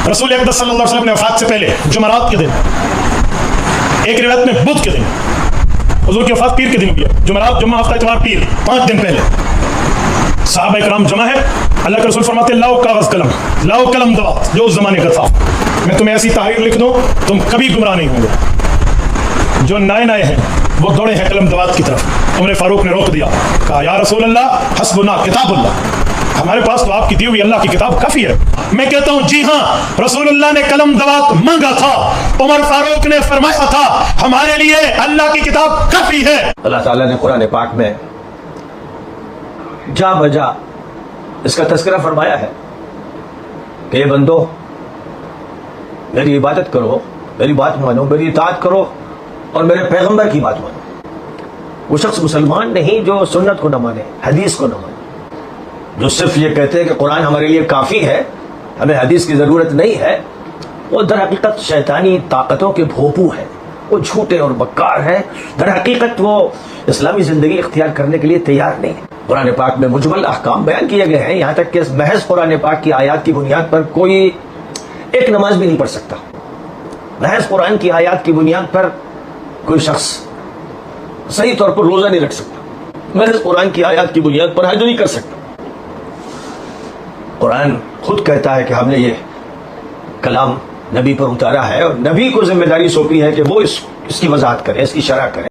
رسول اقدس صلی اللہ علیہ وسلم نے وفات سے پہلے جمعرات کے دن، ایک روایت میں بدھ کے دن، حضور کی وفات پیر کے دن ہوئی ہے، جمعرات، جمعہ، ہفتہ، اتوار، پیر، 5 دن پہلے صحابہ کرام جمع ہے. اللہ کے رسول فرماتے ہیں لاؤ کاغذ قلم، لاؤ قلم دوات، جو اس زمانے کا تھا، میں تمہیں ایسی تحریر لکھ دوں تم کبھی گمراہ نہیں ہوں گے. جو نئے ہیں وہ دوڑے ہیں قلم دوات کی طرف. عمر فاروق نے روک دیا، کہا یا رسول اللہ حسبنا کتاب اللہ، ہمارے پاس تو آپ کی دی ہوئی اللہ کی کتاب کافی ہے. میں کہتا ہوں جی ہاں، رسول اللہ نے قلم دوات مانگا تھا، عمر فاروق نے فرمایا تھا ہمارے لیے اللہ کی کتاب کافی ہے. اللہ تعالیٰ نے قرآن پاک میں جا بجا اس کا تذکرہ فرمایا ہے کہ یہ بندو میری عبادت کرو، میری بات مانو، میری اطاعت کرو اور میرے پیغمبر کی بات مانو. وہ شخص مسلمان نہیں جو سنت کو نہ مانے، حدیث کو نہ مانے، جو صرف یہ کہتے ہیں کہ قرآن ہمارے لیے کافی ہے، ہمیں حدیث کی ضرورت نہیں ہے. وہ در حقیقت شیطانی طاقتوں کے بھوپو ہے، وہ جھوٹے اور بکار ہیں. در حقیقت وہ اسلامی زندگی اختیار کرنے کے لیے تیار نہیں ہے. قرآن پاک میں مجمل احکام بیان کیے گئے ہیں، یہاں تک کہ محض قرآن پاک کی آیات کی بنیاد پر کوئی ایک نماز بھی نہیں پڑھ سکتا. محض قرآن کی آیات کی بنیاد پر کوئی شخص صحیح طور پر روزہ نہیں رکھ سکتا، محض قرآن کی آیات کی بنیاد پر حج نہیں کر سکتا. قرآن خود کہتا ہے کہ ہم نے یہ کلام نبی پر اتارا ہے اور نبی کو ذمہ داری سونپی ہے کہ وہ اس کی وضاحت کرے، اس کی شرح کرے.